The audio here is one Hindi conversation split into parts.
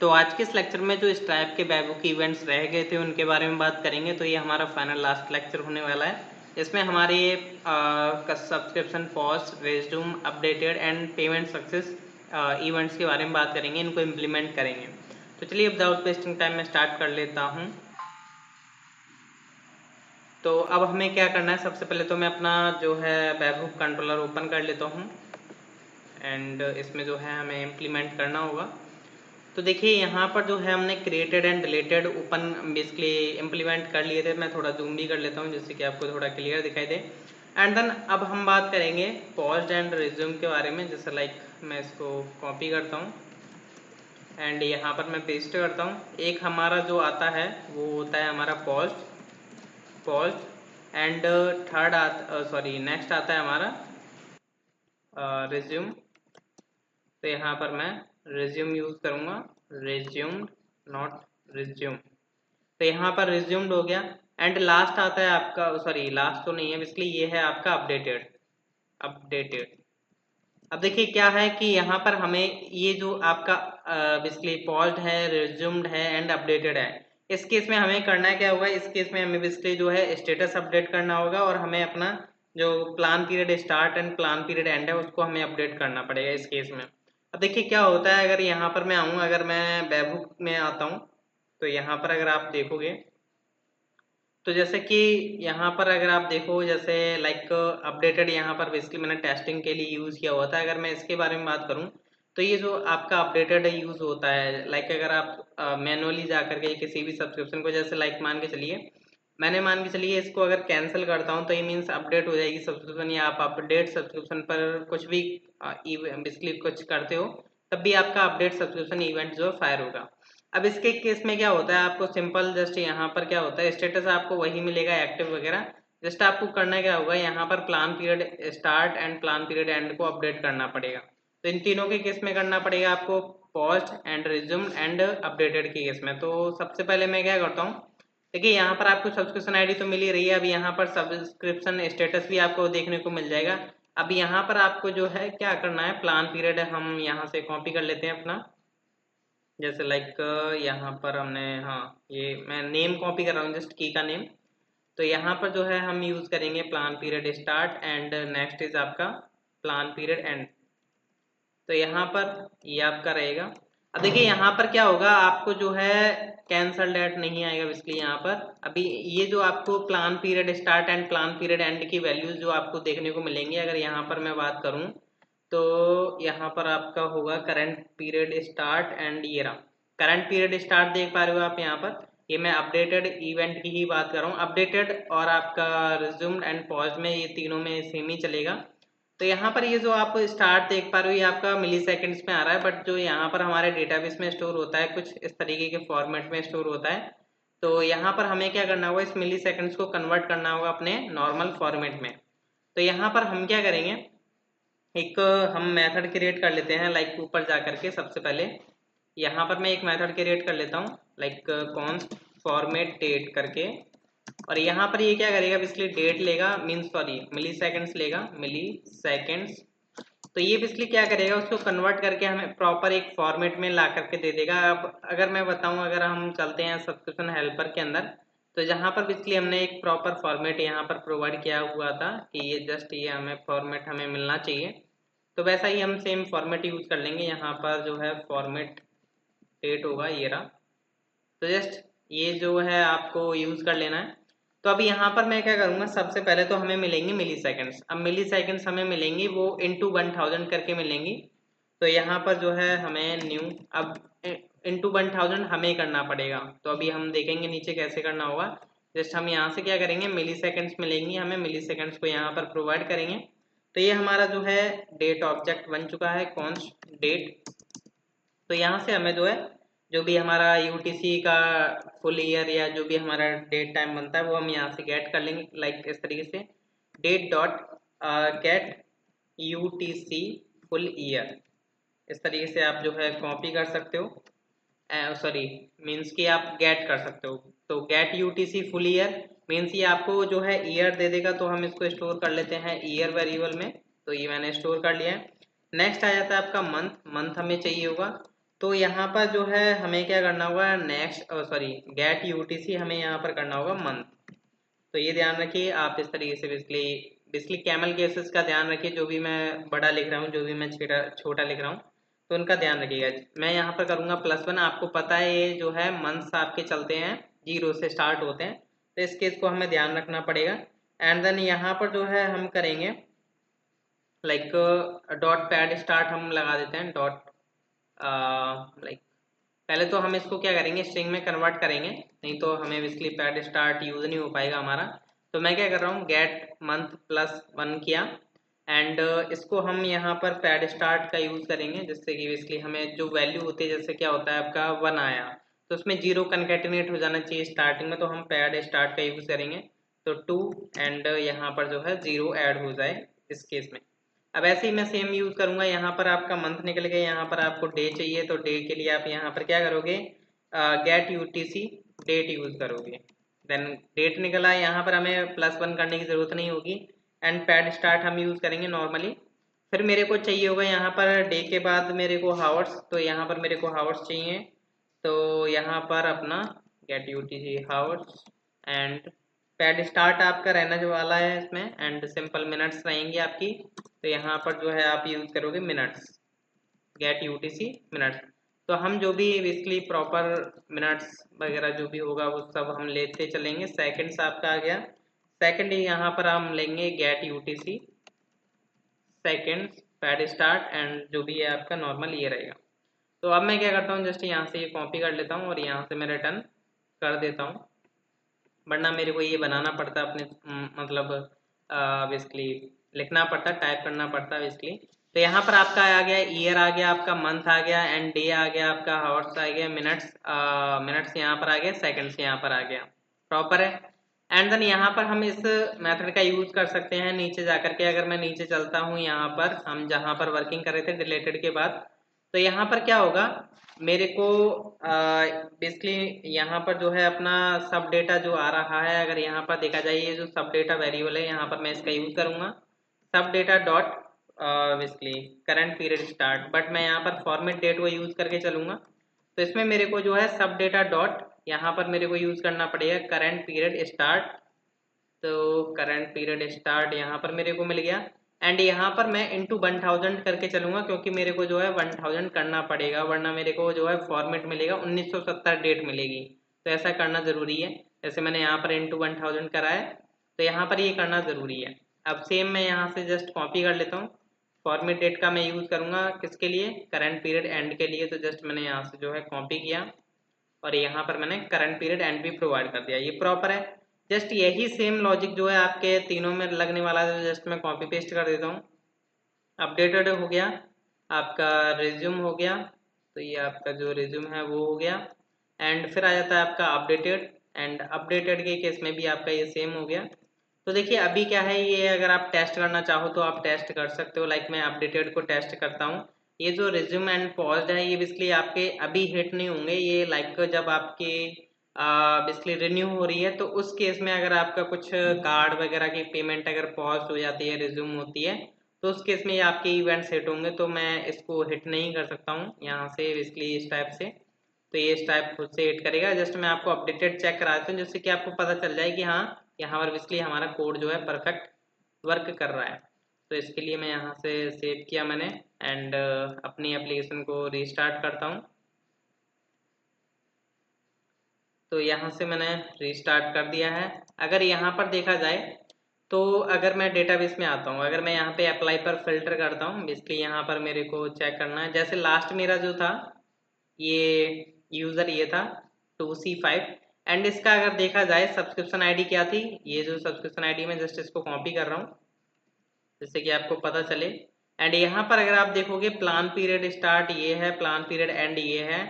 तो आज के इस लेक्चर में जो स्ट्राइप के वेबहुक इवेंट्स रह गए थे उनके बारे में बात करेंगे। तो ये हमारा फाइनल लास्ट लेक्चर होने वाला है। इसमें हमारे subscription pause, resume, updated and payment success events के बारे में बात करेंगे, इनको इम्प्लीमेंट करेंगे। तो चलिए विदाउट वेस्टिंग टाइम मैं स्टार्ट कर लेता हूँ। तो अब हमें क्या करना है, सबसे पहले तो मैं अपना जो है वेबहुक कंट्रोलर ओपन कर लेता हूँ एंड इसमें जो है हमें इम्प्लीमेंट करना होगा। तो देखिए यहाँ पर जो है हमने created and deleted open basically implement कर लिए थे। मैं थोड़ा जूम भी कर लेता हूँ जिससे कि आपको थोड़ा क्लियर दिखाई दे। एंड देन अब हम बात करेंगे पॉज्ड एंड रिज्यूम के बारे में। जैसे लाइक मैं इसको कॉपी करता हूँ एंड यहाँ पर मैं पेस्ट करता हूँ। एक हमारा जो आता है वो होता है हमारा पॉज्ड एंड थर्ड नेक्स्ट आता है हमारा रिज्यूम। तो यहाँ पर मैं रिज्यूम यूज़ करूँगा, रिज्यूम्ड नॉट रिज्यूम। तो यहाँ पर रिज्यूम्ड हो गया एंड लास्ट आता है आपका, लास्ट तो नहीं है बेसिकली, ये है आपका अपडेटेड। अब देखिए क्या है कि यहाँ पर हमें ये जो आपका बेसिकली पॉज्ड है, रिज्यूम्ड है एंड अपडेटेड है, इस केस में हमें करना क्या होगा, इस केस में हमें बेसिकली जो है स्टेटस अपडेट करना होगा और हमें अपना जो plan period start and plan period and है उसको हमें अपडेट करना पड़ेगा इस केस में। अब देखिए क्या होता है, अगर यहाँ पर मैं आऊँ, अगर मैं वेबहुक में आता हूँ तो यहाँ पर अगर आप देखोगे तो जैसे कि यहाँ पर अगर आप देखो, जैसे लाइक अपडेटेड यहाँ पर बेसिकली मैंने टेस्टिंग के लिए यूज़ किया होता है। अगर मैं इसके बारे में बात करूँ तो ये जो आपका अपडेटेड यूज़ होता है, लाइक अगर आप मैनुअली जा करके किसी भी सब्सक्रिप्शन को, जैसे लाइक मान के चलिए इसको अगर कैंसिल करता हूँ तो ये मीन्स अपडेट हो जाएगी सब्सक्रिप्शन, या आप अपडेट सब्सक्रिप्शन पर कुछ भी बेसिकली कुछ करते हो तब भी आपका अपडेट सब्सक्रिप्शन इवेंट जो फायर होगा। अब इसके केस में क्या होता है, आपको सिंपल जस्ट यहाँ पर क्या होता है, स्टेटस आपको वही मिलेगा एक्टिव वगैरह। जस्ट आपको करना क्या होगा, यहाँ पर plan period start and plan period and को अपडेट करना पड़ेगा। तो इन तीनों के केस में करना पड़ेगा आपको, paused and resumed and updated के केस में। तो सबसे पहले मैं क्या करता हूँ, देखिए यहाँ पर आपको सब्सक्रिप्शन आईडी तो मिल ही रही है। अब यहाँ पर सब्सक्रिप्शन स्टेटस भी आपको देखने को मिल जाएगा। अब यहाँ पर आपको जो है क्या करना है, प्लान पीरियड हम यहाँ से कॉपी कर लेते हैं अपना। जैसे लाइक यहाँ पर हमने, हाँ ये मैं नेम कॉपी कर रहा हूँ, जस्ट की का नेम। तो यहाँ पर जो है हम यूज़ करेंगे plan period start and next is आपका प्लान पीरियड एंड। तो यहाँ पर ये आपका रहेगा। अब देखिए यहाँ पर क्या होगा, आपको जो है कैंसल डेट नहीं आएगा इसलिए यहाँ पर अभी ये जो आपको plan period start and plan period and की वैल्यूज जो आपको देखने को मिलेंगी, अगर यहाँ पर मैं बात करूँ तो यहाँ पर आपका होगा करंट पीरियड स्टार्ट एंड ये रहा करंट पीरियड स्टार्ट, देख पा रहे हो आप यहाँ पर। ये मैं अपडेटेड इवेंट की ही बात कर रहा हूँ। अपडेटेड और आपका रिज्यूम्ड एंड पॉज में ये तीनों में सेम ही चलेगा। तो यहाँ पर ये जो आप स्टार्ट देख पा रहे हो ये आपका मिली सेकेंड्स में आ रहा है, बट जो यहाँ पर हमारे डेटाबेस में स्टोर होता है कुछ इस तरीके के फॉर्मेट में स्टोर होता है। तो यहाँ पर हमें क्या करना होगा, इस मिली सेकेंड्स को कन्वर्ट करना होगा अपने नॉर्मल फॉर्मेट में। तो यहाँ पर हम क्या करेंगे, एक हम मेथड क्रिएट कर लेते हैं। लाइक ऊपर जा करके सबसे पहले यहाँ पर मैं एक मेथड क्रिएट कर लेता हूँ, लाइक कॉन्स्ट फॉर्मेट डेट करके। और यहाँ पर ये क्या करेगा, बेसिकली डेट लेगा, मिली सेकेंड्स लेगा, मिली सेकेंड्स। तो ये बेसिकली क्या करेगा, उसको कन्वर्ट करके हमें प्रॉपर एक फॉर्मेट में ला करके दे देगा। अब अगर मैं बताऊं, अगर हम चलते हैं सब्सक्रिप्शन हेल्पर के अंदर, तो जहाँ पर बेसिकली हमने एक प्रॉपर फॉर्मेट यहाँ पर प्रोवाइड किया हुआ था कि ये जस्ट ये हमें फॉर्मेट हमें मिलना चाहिए। तो वैसा ही हम सेम फॉर्मेट यूज कर लेंगे। यहाँ पर जो है फॉर्मेट डेट होगा ये रहा। तो जस्ट ये जो है आपको यूज कर लेना है। तो अब यहाँ पर मैं क्या करूँगा, सबसे पहले तो हमें मिलेंगी मिली सेकेंड्स। अब मिली सेकेंड्स हमें मिलेंगी वो इंटू 1000 करके मिलेंगी। तो यहाँ पर जो है हमें न्यू, अब इंटू 1000 हमें करना पड़ेगा। तो अभी हम देखेंगे नीचे कैसे करना होगा। जस्ट हम यहाँ से क्या करेंगे, मिली सेकेंड्स मिलेंगी हमें, मिली सेकेंड्स को यहाँ पर प्रोवाइड करेंगे। तो ये हमारा जो है डेट ऑब्जेक्ट बन चुका है, कॉन्स्ट डेट। तो यहाँ से हमें जो है जो भी हमारा यूटीसी का फुल ईयर या जो भी हमारा डेट टाइम बनता है वो हम यहाँ से गेट कर लेंगे। लाइक इस तरीके से date dot get UTC full year, इस तरीके से आप जो है कॉपी कर सकते हो, मीन्स कि आप गेट कर सकते हो। तो get UTC full year means ये आपको जो है ईयर दे देगा। तो हम इसको स्टोर कर लेते हैं ईयर वेरिएबल में। तो ये मैंने स्टोर कर लिया है। नेक्स्ट आ जाता है आपका मंथ। मंथ हमें चाहिए होगा। तो यहाँ पर जो है हमें क्या करना होगा, नेक्स्ट सॉरी गेट यूटीसी हमें यहाँ पर करना होगा मंथ। तो ये ध्यान रखिए आप इस तरीके से बेसिकली कैमल केसेस का ध्यान रखिए, जो भी मैं बड़ा लिख रहा हूँ, जो भी मैं छोटा लिख रहा हूँ, तो उनका ध्यान रखिएगा। मैं यहाँ पर करूँगा +1। आपको पता है ये जो है मंथ्स आपके चलते हैं 0 से स्टार्ट होते हैं, तो इस केस को हमें ध्यान रखना पड़ेगा। एंड देन यहाँ पर जो है हम करेंगे लाइक डॉट पैड स्टार्ट हम लगा देते हैं, डॉट लाइक पहले तो हम इसको क्या करेंगे, स्ट्रिंग में कन्वर्ट करेंगे, नहीं तो हमें बेसिकली पैड स्टार्ट यूज नहीं हो पाएगा हमारा। तो मैं क्या कर रहा हूँ, गेट मंथ +1 किया एंड इसको हम यहाँ पर पैड स्टार्ट का यूज करेंगे, जिससे कि बेसिकली हमें जो वैल्यू होती है, जैसे क्या होता है आपका 1 आया तो उसमें 0 कनकेटिनेट हो जाना चाहिए स्टार्टिंग में, तो हम पैड स्टार्ट का यूज करेंगे। तो 2 एंड यहाँ पर जो है 0 ऐड हो जाए इस केस में। अब ऐसे ही मैं सेम यूज करूंगा, यहाँ पर आपका मंथ निकल गया, यहाँ पर आपको डे चाहिए, तो डे के लिए आप यहाँ पर क्या करोगे, गेट यूटीसी डेट यूज करोगे। देन डेट निकला, यहाँ पर हमें +1 करने की जरूरत नहीं होगी एंड पैड स्टार्ट हम यूज करेंगे नॉर्मली। फिर मेरे को चाहिए होगा यहाँ पर डे के बाद मेरे को हावर्स, तो यहाँ पर मेरे को हावर्स चाहिए, तो यहाँ पर अपना get UTC hours and pad start आपका रहने जो वाला है इसमें, एंड सिंपल मिनट्स रहेंगी आपकी, तो यहाँ पर जो है आप यूज करोगे मिनट्स, गेट यूटीसी मिनट्स। तो हम जो भी बेसिकली प्रॉपर मिनट्स वगैरह जो भी होगा वो सब हम लेते चलेंगे। सेकंड्स आपका आ गया, सेकंड यहाँ पर हम लेंगे get UTC seconds pad start and जो भी है आपका नॉर्मल ये रहेगा। तो अब मैं क्या करता हूँ, जस्ट यहाँ से ये कॉपी कर लेता हूँ और यहाँ से मैं रिटर्न कर देता हूँ, वरना मेरे को ये बनाना पड़ता अपने मतलब बेसिकली लिखना पड़ता, टाइप करना पड़ता बेसिकली। तो यहाँ पर आपका आ गया ईयर, आ गया आपका मंथ, आ गया एंड डे आ गया आपका, हावर्स आ गया, मिनट्स मिनट्स यहाँ पर आ गया, सेकंड्स यहाँ पर आ गया, प्रॉपर है। एंड देन यहाँ पर हम इस मेथड का यूज कर सकते हैं नीचे जाकर के। अगर मैं नीचे चलता हूँ, यहाँ पर हम जहाँ पर वर्किंग कर रहे थे डिलेटेड के बाद, तो यहाँ पर क्या होगा, मेरे को बेसिकली यहाँ पर जो है अपना सब डेटा जो आ रहा है, अगर यहाँ पर देखा जाए ये जो सब डेटा वेरिएबल है, यहाँ पर मैं इसका यूज करूंगा सब data dot basically current period start, but मैं यहाँ पर फॉर्मेट डेट को यूज करके चलूंगा। तो इसमें मेरे को जो है सब डेटा डॉट यहाँ पर मेरे को यूज करना पड़ेगा करंट पीरियड स्टार्ट, तो करंट पीरियड स्टार्ट यहाँ पर मेरे को मिल गया एंड यहाँ पर मैं इंटू 1000 करके चलूंगा, क्योंकि मेरे को जो है 1000 करना पड़ेगा, वरना मेरे को जो है फॉर्मेट मिलेगा 1970 डेट मिलेगी, तो ऐसा करना जरूरी है। जैसे मैंने यहाँ पर इंटू 1000 करा है, तो यहाँ पर ये करना जरूरी है। अब सेम मैं यहाँ से जस्ट कॉपी कर लेता हूँ, फॉर्मेट डेट का मैं यूज करूंगा किसके लिए, करंट पीरियड एंड के लिए, तो जस्ट मैंने यहाँ से जो है कॉपी किया और यहाँ पर मैंने करंट पीरियड एंड भी प्रोवाइड कर दिया, ये प्रॉपर है। जस्ट यही सेम लॉजिक जो है आपके तीनों में लगने वाला है, तो जस्ट मैं कॉपी पेस्ट कर देता हूँ। अपडेटेड हो गया, आपका रिज्यूम हो गया, तो ये आपका जो रिज्यूम है वो हो गया एंड फिर आ जाता है आपका अपडेटेड, एंड अपडेटेड के केस में भी आपका ये सेम हो गया। तो देखिए अभी क्या है, ये अगर आप टेस्ट करना चाहो तो आप टेस्ट कर सकते हो, लाइक मैं अपडेटेड को टेस्ट करता हूँ। ये जो रिज्यूम एंड पॉज्ड है ये बेसिकली आपके अभी हिट नहीं होंगे, ये लाइक जब आपके बेसिकली रिन्यू हो रही है, तो उस केस में अगर आपका कुछ कार्ड वगैरह की पेमेंट अगर पॉज हो जाती है, रिज्यूम होती है, तो उस केस में ये आपके इवेंट्स हिट होंगे, तो मैं इसको हिट नहीं कर सकता हूँ यहाँ से बेसिकली इस टाइप से। तो ये इस टाइप खुद से हिट करेगा, जस्ट मैं आपको अपडेटेड चेक करा देता हूँ, जिससे कि आपको पता चल जाए कि हाँ यहाँ पर बेसिकली हमारा कोड जो है परफेक्ट वर्क कर रहा है। तो इसके लिए मैं यहाँ से सेव किया मैंने एंड अपनी एप्लीकेशन को रीस्टार्ट करता हूँ। तो यहाँ से मैंने रीस्टार्ट कर दिया है। अगर यहाँ पर देखा जाए तो अगर मैं डेटाबेस में आता हूँ, अगर मैं यहाँ पे अप्लाई पर फिल्टर करता हूँ, बेसिकली यहाँ पर मेरे को चेक करना है, जैसे लास्ट मेरा जो था ये यूज़र ये था 2C5 एंड इसका अगर देखा जाए सब्सक्रिप्शन आईडी क्या थी, ये जो सब्सक्रिप्शन आईडी में जस्ट इसको कॉपी कर रहा हूँ जिससे कि आपको पता चले। एंड यहाँ पर अगर आप देखोगे प्लान पीरियड स्टार्ट ये है, प्लान पीरियड एंड ये है।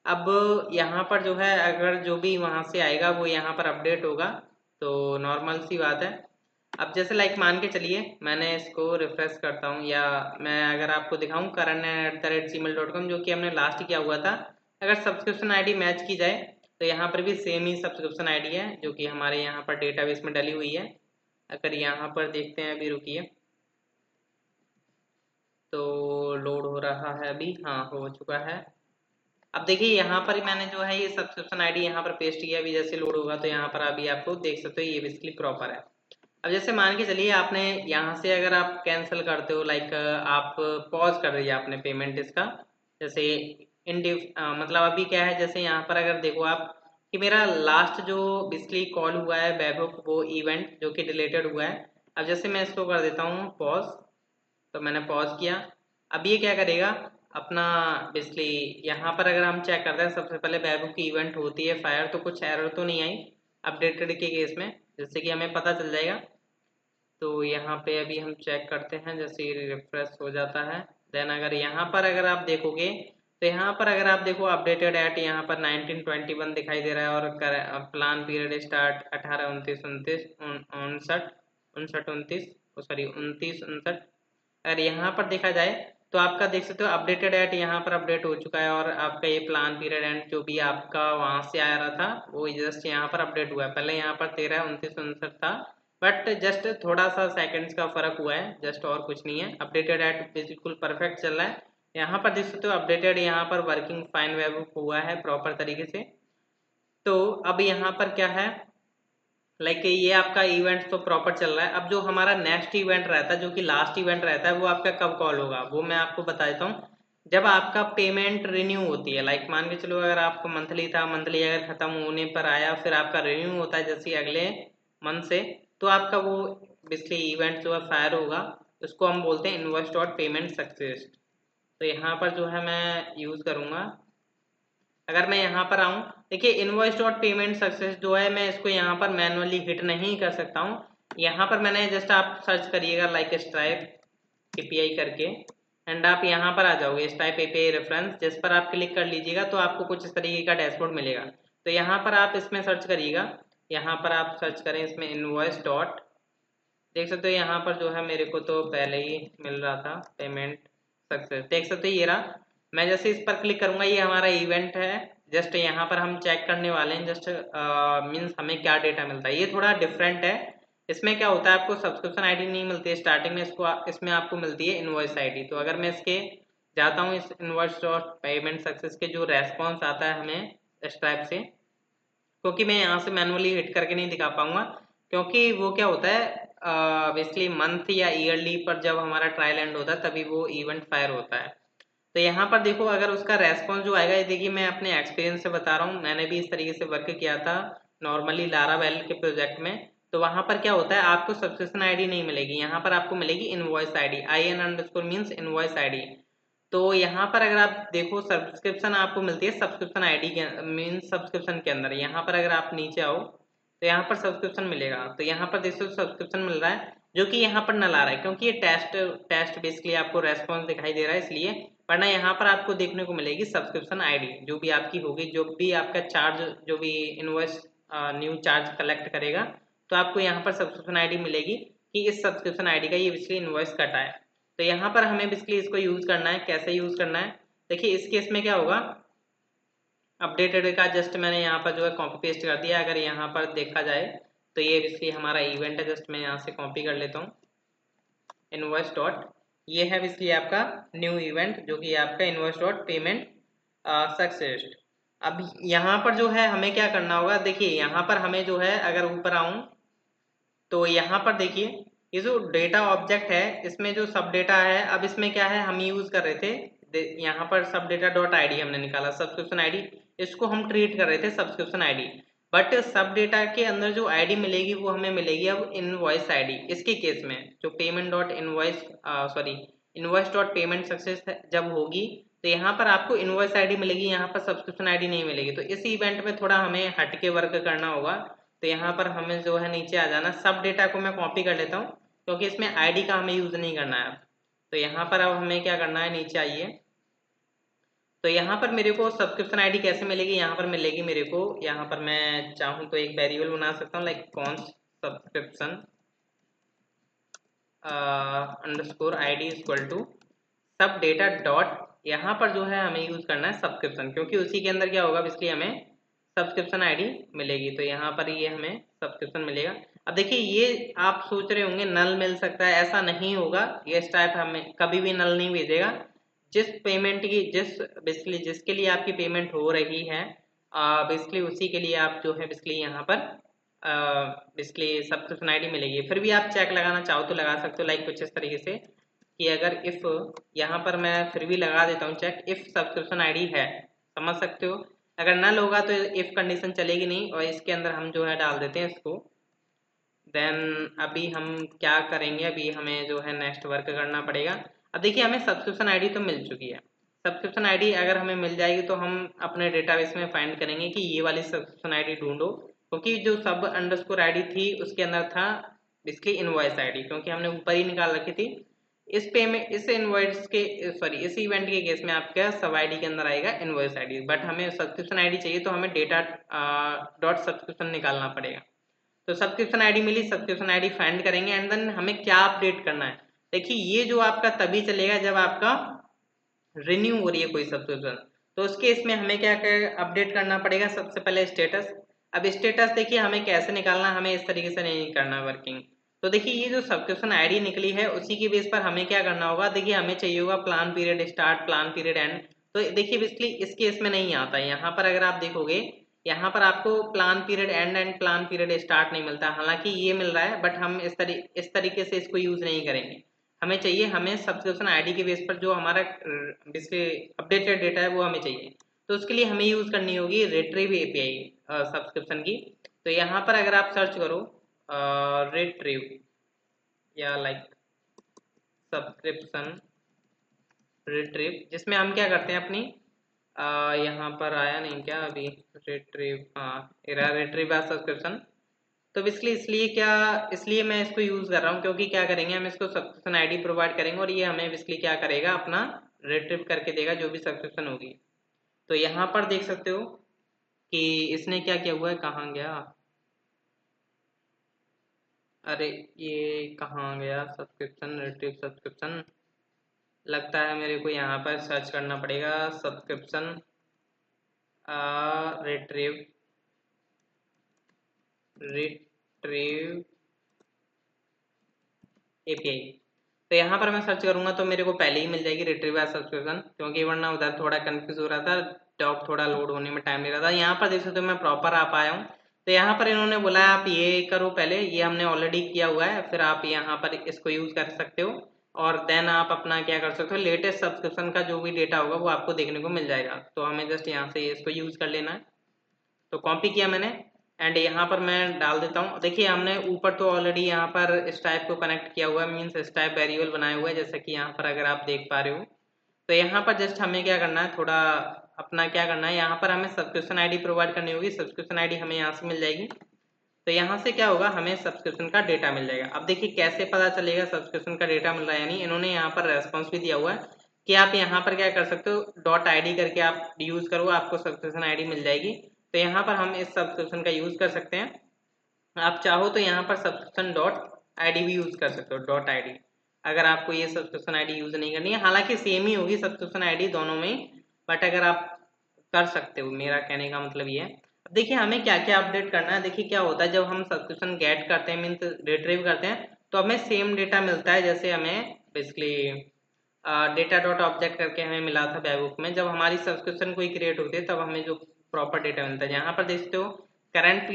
अब यहाँ पर जो है अगर जो भी वहाँ से आएगा वो यहाँ पर अपडेट होगा, तो नॉर्मल सी बात है। अब जैसे लाइक मान के चलिए मैंने इसको रिफ्रेश करता हूँ, या मैं अगर आपको दिखाऊँ karan@gmail.com जो कि हमने लास्ट किया हुआ था, अगर सब्सक्रिप्शन आईडी मैच की जाए तो यहाँ पर भी सेम ही सब्सक्रिप्शन आईडी है जो कि हमारे यहाँ पर डेटाबेस में डली हुई है। अगर यहाँ पर देखते हैं, अभी रुकिए, तो लोड हो रहा है अभी, हाँ हो चुका है। अब देखिए यहाँ पर मैंने जो है ये सब्सक्रिप्शन आईडी यहाँ पर पेस्ट किया, अभी जैसे लोड होगा तो यहाँ पर अभी आपको देख सकते हो ये बेसिकली प्रॉपर है। अब जैसे मान के चलिए आपने यहाँ से अगर आप कैंसिल करते हो, लाइक आप पॉज कर दिया आपने पेमेंट इसका, जैसे मतलब अभी क्या है, जैसे यहाँ पर अगर देखो आप कि मेरा लास्ट जो बेसिकली कॉल हुआ है वैभव, वो इवेंट जो कि डिलीटेड हुआ है। अब जैसे मैं इसको कर देता हूँ पॉज, तो मैंने पॉज किया। अब ये क्या करेगा अपना बेसिकली, यहाँ पर अगर हम चेक करते हैं सबसे पहले वैभव की इवेंट होती है फायर, तो कुछ एरर तो नहीं आई अपडेटेड के केस में, जैसे कि हमें पता चल जाएगा। तो यहाँ पे अभी हम चेक करते हैं, जैसे रिफ्रेश हो जाता है। देन अगर यहाँ पर अगर आप देखोगे तो यहाँ पर अगर आप देखो अपडेटेड एट यहाँ पर 1921 दिखाई दे रहा है, और प्लान पीरियड स्टार्ट 18 29 29 59 59 29 सॉरी 29 59। अगर यहाँ पर देखा जाए तो आपका देख सकते हो अपडेटेड एट यहाँ पर अपडेट हो चुका है, और आपका ये प्लान पीरियड एंड जो भी आपका वहां से आ रहा था वो जस्ट यहाँ पर अपडेट हुआ है। पहले यहाँ पर 13 29 59 था, बट जस्ट थोड़ा सा सेकंड्स का फर्क हुआ है जस्ट, और कुछ नहीं है। अपडेटेड एट बिल्कुल परफेक्ट चल रहा है। यहाँ पर देख सकते हो अपडेटेड यहाँ पर वर्किंग फाइन वेब हुआ है प्रॉपर तरीके से। तो अब यहाँ पर क्या है, लाइक ये आपका इवेंट तो प्रॉपर चल रहा है। अब जो हमारा नेक्स्ट इवेंट रहता है, जो कि लास्ट इवेंट रहता है, वो आपका कब कॉल होगा वो मैं आपको बता देता हूँ। जब आपका पेमेंट रिन्यू होती है, लाइक मान के चलो अगर आपको मंथली था, मंथली अगर खत्म होने पर आया, फिर आपका रिन्यू होता है जैसे अगले मंथ से, तो आपका वो बेसिकली इवेंट जो है फायर होगा। उसको हम बोलते हैं इनवॉइस डॉट पेमेंट सक्सेस। तो यहाँ पर जो है मैं यूज करूंगा, अगर मैं यहाँ पर आऊँ, देखिए इनवॉइस डॉट पेमेंट सक्सेस जो है, मैं इसको यहाँ पर मैनुअली हिट नहीं कर सकता हूँ। यहाँ पर मैंने जस्ट आप सर्च करिएगा लाइक स्ट्राइप एपीआई करके, एंड आप यहाँ पर आ जाओगे स्ट्राइप एपीआई रेफरेंस, जिस पर आप क्लिक कर लीजिएगा तो आपको कुछ इस तरीके का डैशबोर्ड मिलेगा। तो यहाँ पर आप इसमें सर्च करिएगा, यहाँ पर आप सर्च करें इसमें इनवॉइस डॉट, देख सकते हो यहाँ पर जो है मेरे को तो पहले ही मिल रहा था पेमेंट सक्सेस, देख सकते हो ये रहा। मैं जैसे इस पर क्लिक करूंगा ये हमारा इवेंट है, जस्ट यहाँ पर हम चेक करने वाले हैं जस्ट मीन्स हमें क्या डेटा मिलता है। ये थोड़ा डिफरेंट है, इसमें क्या होता है आपको सब्सक्रिप्शन आईडी नहीं मिलती है स्टार्टिंग में, इसमें आपको मिलती है इनवॉइस आईडी। तो अगर मैं इसके जाता हूँ इस इनवॉइस डॉट पेमेंट सक्सेस के जो रेस्पॉन्स आता है हमें स्ट्राइप से, क्योंकि मैं यहाँ से मैनुअली हिट करके नहीं दिखा पाऊंगा, क्योंकि वो क्या होता है बेसिकली मंथ या ईयरली पर जब हमारा ट्रायल एंड होता है तभी वो इवेंट फायर होता है। तो यहाँ पर देखो अगर उसका रेस्पॉन्स जो आएगा, ये देखिए मैं अपने एक्सपीरियंस से बता रहा हूँ, मैंने भी इस तरीके से वर्क किया था नॉर्मली लारावेल के प्रोजेक्ट में। तो वहां पर क्या होता है आपको सब्सक्रिप्शन आईडी नहीं मिलेगी, यहाँ पर आपको मिलेगी invoice ID, I N underscore means invoice ID. तो यहाँ पर अगर आप देखो सब्सक्रिप्शन आपको मिलती है सब्सक्रिप्शन आईडी के मीन्स सब्सक्रिप्शन के अंदर, यहाँ पर अगर आप नीचे आओ तो यहाँ पर सब्सक्रिप्शन मिलेगा। तो यहाँ पर देखो सब्सक्रिप्शन मिल रहा है, जो कि यहाँ पर नल आ रहा है क्योंकि ये टेस्ट बेसिकली आपको रेस्पॉन्स दिखाई दे रहा है इसलिए, वरना यहाँ पर आपको देखने को मिलेगी सब्सक्रिप्शन आईडी जो भी आपकी होगी, जो भी आपका चार्ज जो भी इनवॉइस न्यू चार्ज कलेक्ट करेगा, तो आपको यहाँ पर सब्सक्रिप्शन आईडी मिलेगी कि इस सब्सक्रिप्शन आईडी का ये बेसिकली इनवॉइस कटा है। तो यहाँ पर हमें बेसिकली इसको यूज करना है, कैसे यूज करना है देखिए। इस केस में क्या होगा, अपडेटेड का जस्ट मैंने यहाँ पर जो है कॉपी पेस्ट कर दिया। अगर यहाँ पर देखा जाए तो ये बेसिकली हमारा इवेंट है, जस्ट मैं यहाँ से कॉपी कर लेता हूँ इनवॉइस डॉट, ये है बेसिकली आपका न्यू इवेंट जो कि आपका इनवॉइस डॉट पेमेंट सक्सेस। अब यहाँ पर जो है हमें क्या करना होगा, देखिए यहाँ पर हमें जो है अगर ऊपर आऊँ तो यहाँ पर देखिए ये जो डेटा ऑब्जेक्ट है इसमें जो सब डेटा है, अब इसमें क्या है हम यूज कर रहे थे यहाँ पर सब डेटा डॉट आई डी हमने निकाला सब्सक्रिप्शन आईडी, इसको हम ट्रीट कर रहे थे सब्सक्रिप्शन आईडी। बट सब डेटा के अंदर जो आईडी मिलेगी वो हमें मिलेगी अब इनवॉइस आईडी। इसके केस में जो payment dot invoice sorry invoice dot payment success जब होगी तो यहाँ पर आपको इनवॉइस आईडी मिलेगी, यहाँ पर सब्सक्रिप्शन आईडी नहीं मिलेगी। तो इस इवेंट में थोड़ा हमें हटके वर्क करना होगा। तो यहाँ पर हमें जो है नीचे आ जाना, सब डेटा को मैं कॉपी कर लेता हूँ क्योंकि इसमें आईडी का हमें यूज नहीं करना है। तो यहाँ पर अब हमें क्या करना है, नीचे आइए। तो यहाँ पर मेरे को सब्सक्रिप्शन आईडी कैसे मिलेगी, यहाँ पर मिलेगी मेरे को, यहाँ पर मैं चाहूँ तो एक वेरिएबल बना सकता हूँ like const subscription underscore ID equal to sub data dot, यहाँ पर जो है हमें यूज करना है सब्सक्रिप्शन, क्योंकि उसी के अंदर क्या होगा इसलिए हमें सब्सक्रिप्शन आईडी मिलेगी। तो यहाँ पर ये हमें सब्सक्रिप्शन मिलेगा। अब देखिए ये आप सोच रहे होंगे नल मिल सकता है, ऐसा नहीं होगा, ये टाइप हमें कभी भी नल नहीं भेजेगा। जिस पेमेंट की बेसिकली जिसके लिए आपकी पेमेंट हो रही है बेसिकली उसी के लिए आप जो है बेसिकली यहाँ पर बेसिकली सब्सक्रिप्शन आईडी मिलेगी। फिर भी आप चेक लगाना चाहो तो लगा सकते हो, लाइक कुछ इस तरीके से कि अगर इफ़ यहाँ पर मैं फिर भी लगा देता हूँ चेक, इफ़ सब्सक्रिप्शन आईडी है, समझ सकते हो। अगर नल होगा तो इफ़ कंडीशन चलेगी नहीं, और इसके अंदर हम जो है डाल देते हैं इसको। देन अभी हम क्या करेंगे, अभी हमें जो है नेक्स्ट वर्क करना पड़ेगा। अब देखिए हमें सब्सक्रिप्शन आईडी तो मिल चुकी है। सब्सक्रिप्शन आईडी अगर हमें मिल जाएगी तो हम अपने डेटाबेस में फाइंड करेंगे कि ये वाली सब्सक्रिप्शन आईडी ढूंढो, क्योंकि जो सब अंडरस्कोर आईडी थी उसके अंदर था इसकी इनवॉइस आईडी, क्योंकि हमने ऊपर ही निकाल रखी थी। इस पेमेंट इस इनवॉइस के सॉरी इस इवेंट के केस में आपका सब आईडी के अंदर आएगा इनवॉइस आईडी, बट हमें सब्सक्रिप्शन आईडी चाहिए तो हमें डेटा डॉट सब्सक्रिप्शन निकालना पड़ेगा। तो सब्सक्रिप्शन आईडी मिली, सब्सक्रिप्शन आईडी फाइंड करेंगे एंड देन हमें क्या अपडेट करना है। देखिए ये जो आपका तभी चलेगा जब आपका रिन्यू हो रही है कोई सब्सक्रिप्शन, तो उस केस में हमें क्या अपडेट करना पड़ेगा। सबसे पहले स्टेटस। अब स्टेटस देखिए हमें कैसे निकालना, हमें इस तरीके से नहीं करना वर्किंग। तो देखिए ये जो सब्सक्रिप्शन आईडी निकली है उसी की बेस पर हमें क्या करना होगा। देखिए हमें चाहिए होगा plan period start, plan period and. तो देखिए बेसिकली इस केस में नहीं आता है। यहाँ पर अगर आप देखोगे यहाँ पर आपको plan period and and plan period start नहीं मिलता, हालांकि ये मिल रहा है, बट हम इस तरीके से इसको यूज नहीं करेंगे। हमें चाहिए, हमें सब्सक्रिप्शन आईडी के बेस पर जो हमारा अपडेटेड डेटा है वो हमें चाहिए। तो उसके लिए हमें यूज करनी होगी रिट्रीव एपीआई सब्सक्रिप्शन की। तो यहाँ पर अगर आप सर्च करो रिट्रीव या लाइक सब्सक्रिप्शन रिट्रीव, जिसमें हम क्या करते हैं अपनी यहाँ पर आया नहीं क्या अभी रिट्रीव, हाँ रिट्रीव सब्सक्रिप्शन। तो बेसिकली इसलिए मैं इसको यूज कर रहा हूँ, क्योंकि क्या करेंगे हम इसको सब्सक्रिप्शन आईडी प्रोवाइड करेंगे और ये हमें बेसिकली क्या करेगा अपना रिट्रीव करके देगा जो भी सब्सक्रिप्शन होगी। तो यहाँ पर देख सकते हो कि इसने क्या किया हुआ है, कहाँ गया, अरे ये कहाँ गया सब्सक्रिप्शन रिट्रीव सब्सक्रिप्शन। लगता है मेरे को यहाँ पर सर्च करना पड़ेगा सब्सक्रिप्शन रिट्रीव एपीआई। तो यहाँ पर मैं सर्च करूंगा तो मेरे को पहले ही मिल जाएगी रिट्रीव सब्सक्रिप्शन, क्योंकि वरना उधर थोड़ा कंफ्यूज हो रहा था, डॉक थोड़ा लोड होने में टाइम ले रहा था। यहाँ पर देख सकते हो मैं प्रॉपर आ पाया हूँ। तो यहाँ पर इन्होंने बोला है आप ये करो पहले, ये हमने ऑलरेडी किया हुआ है, फिर आप यहाँ पर इसको यूज कर सकते हो और देन आप अपना क्या कर सकते हो, लेटेस्ट सब्सक्रिप्शन का जो भी डेटा होगा वो आपको देखने को मिल जाएगा। तो हमें जस्ट यहाँ से इसको यूज कर लेना है। तो कॉपी किया मैंने एंड यहाँ पर मैं डाल देता हूँ। देखिए हमने ऊपर तो ऑलरेडी यहाँ पर इस टाइप को कनेक्ट किया हुआ है, मीन्स इस टाइप वेरिएबल बनाया हुआ है, जैसा कि यहाँ पर अगर आप देख पा रहे हो। तो यहाँ पर जस्ट हमें क्या करना है, थोड़ा अपना क्या करना है, यहाँ पर हमें सब्सक्रिप्शन आईडी प्रोवाइड करनी होगी। सब्सक्रिप्शन आईडी हमें यहाँ से मिल जाएगी। तो यहाँ से क्या होगा, हमें सब्सक्रिप्शन का डेटा मिल जाएगा। अब देखिए कैसे पता चलेगा सब्सक्रिप्शन का डेटा मिल रहा है, यानी इन्होंने यहाँ पर रेस्पॉन्स भी दिया हुआ है कि आप यहाँ पर क्या कर सकते हो, डॉट आईडी करके आप यूज करो, आपको सब्सक्रिप्शन आईडी मिल जाएगी। तो यहाँ पर हम इस सब्सक्रिप्शन का यूज कर सकते हैं। आप चाहो तो यहाँ पर सब्सक्रिप्शन डॉट आईडी भी यूज कर सकते हो, डॉट आईडी, अगर आपको ये सब्सक्रिप्शन आईडी यूज नहीं करनी है। हालांकि सेम ही होगी सब्सक्रिप्शन आईडी दोनों में, बट अगर आप कर सकते हो, मेरा कहने का मतलब ये है। अब देखिए हमें क्या क्या अपडेट करना है। देखिए क्या होता है जब हम सब्सक्रिप्शन गेट करते हैं, मीन्स रिट्रीव करते हैं, तो हमें सेम डेटा मिलता है जैसे हमें बेसिकली डेटा डॉट ऑब्जेक्ट करके हमें मिला था वेबबुक में। जब हमारी सब्सक्रिप्शन कोई क्रिएट होती है तब हमें जो प्रॉपर डेटा मिलता है, यहाँ पर देखते हो करंट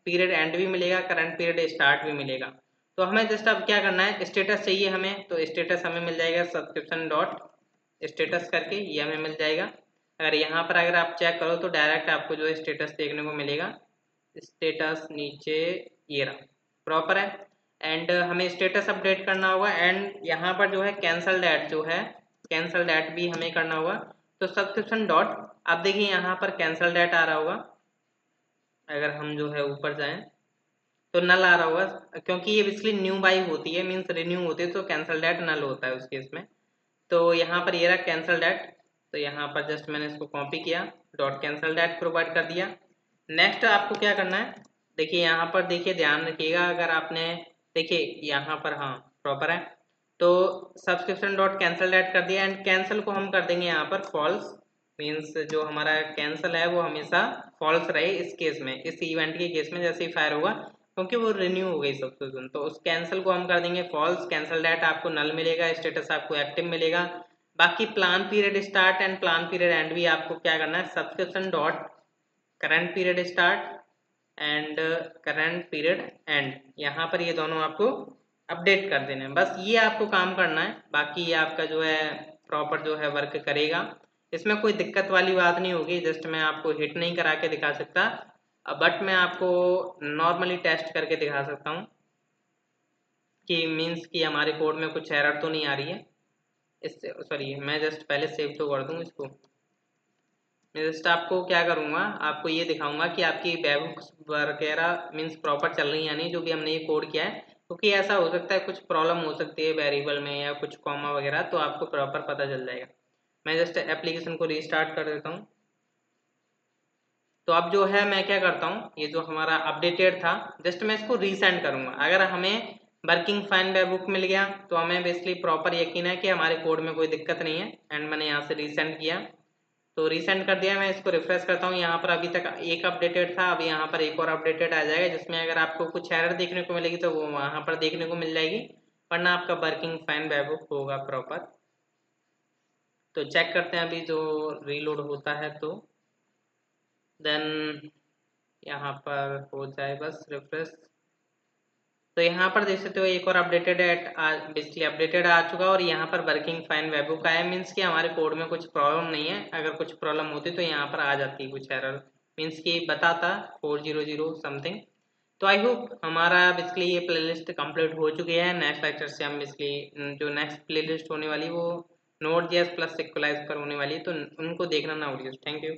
पीरियड एंड भी मिलेगा, करंट पीरियड स्टार्ट भी मिलेगा। तो हमें जस्ट अब क्या करना है, स्टेटस चाहिए हमें, तो स्टेटस हमें मिल जाएगा सब्सक्रिप्शन डॉट स्टेटस करके, ये हमें मिल जाएगा। अगर यहाँ पर अगर आप चेक करो तो डायरेक्ट आपको जो है स्टेटस देखने को मिलेगा, स्टेटस नीचे ये रहा, प्रॉपर है। एंड हमें स्टेटस अपडेट करना होगा एंड यहाँ पर जो है कैंसल डेट जो है, कैंसल डेट भी हमें करना होगा। तो सब्सक्रिप्शन डॉट, अब देखिए यहाँ पर कैंसल डेट आ रहा होगा, अगर हम जो है ऊपर जाएं तो नल आ रहा होगा, क्योंकि ये बेसिकली न्यू बाई होती है, मीन्स रिन्यू होती है, तो कैंसल डेट नल होता है उस केस में। तो यहाँ पर ये रहा कैंसल डेट। तो यहाँ पर जस्ट मैंने इसको कॉपी किया, डॉट कैंसल डेट प्रोवाइड कर दिया। नेक्स्ट आपको क्या करना है, देखिए यहाँ पर देखिए ध्यान रखिएगा, अगर आपने देखिए यहाँ पर हाँ प्रॉपर है, तो सब्सक्रिप्शन डॉट कैंसल डेट कर दिया एंड कैंसल को हम कर देंगे यहाँ पर फॉल्स, मीन्स जो हमारा कैंसल है वो हमेशा फॉल्स रहे इस केस में, इस इवेंट के केस में जैसे ही फायर होगा, क्योंकि वो रिन्यू हो गई सब्सक्रिप्शन। तो उस कैंसिल को हम कर देंगे फॉल्स, कैंसिल डेट आपको नल मिलेगा, स्टेटस आपको एक्टिव मिलेगा बाकी plan period start and plan period and भी आपको क्या करना है, subscription dot current period start and current period and, यहाँ पर ये दोनों आपको अपडेट कर देने हैं। बस ये आपको काम करना है, बाकी ये आपका जो है प्रॉपर जो है वर्क करेगा। इसमें कोई दिक्कत वाली बात नहीं होगी, जस्ट मैं आपको हिट नहीं करा के दिखा सकता, बट मैं आपको नॉर्मली टेस्ट करके दिखा सकता हूँ कि मीन्स कि हमारे कोड में कुछ एरर तो नहीं आ रही है। इससे सॉरी, मैं जस्ट पहले सेव तो कर दूँ इसको। मैं जस्ट आपको क्या करूँगा, आपको ये दिखाऊंगा कि आपकी वेबहुक्स वगैरह मीन्स प्रॉपर चल रही है या नहीं, जो भी हमने ये कोड किया है। क्योंकि ऐसा हो सकता है कुछ प्रॉब्लम हो सकती है वेरिएबल में या कुछ कॉमा वगैरह, तो आपको प्रॉपर पता चल जाएगा। मैं जस्ट एप्लीकेशन को रीस्टार्ट कर देता हूँ। तो अब जो है मैं क्या करता हूँ, ये जो हमारा अपडेटेड था जस्ट मैं इसको रीसेंड करूँगा। अगर हमें वर्किंग फाइन वेबहुक मिल गया तो हमें बेसिकली प्रॉपर यकीन है कि हमारे कोड में कोई दिक्कत नहीं है, एंड मैंने यहाँ से रीसेंड किया। तो रीसेंड कर दिया। मैं इसको रिफ्रेश करता हूँ, यहाँ पर अभी तक एक अपडेटेड था, अभी यहाँ पर एक और अपडेटेड आ जाएगा, जिसमें अगर आपको कुछ एरर देखने को मिलेगी तो वो वहाँ पर देखने को मिल जाएगी, वरना आपका वर्किंग फाइन वेबहुक होगा प्रॉपर। तो चेक करते हैं अभी जो रीलोड होता है, तो देन यहाँ पर हो जाए बस रिफ्रेश। तो यहाँ पर देख सकते हो एक और अपडेटेड बेसिकली अपडेटेड आ चुका, और यहाँ पर वर्किंग फाइन वेबहुक आया, मीन्स कि हमारे कोड में कुछ प्रॉब्लम नहीं है। अगर कुछ प्रॉब्लम होती तो यहाँ पर आ जाती कुछ एरर, मीन्स कि बताता 400 समथिंग। तो आई होप हमारा बेसिकली ये प्लेलिस्ट कंप्लीट हो चुकी है। नेक्स्ट लेक्चर से हम बेसिकली जो नेक्स्ट प्लेलिस्ट होने वाली वो नोड.js प्लस सिक्वलाइज पर होने वाली है, तो उनको देखना ना भूलिए। Thank you.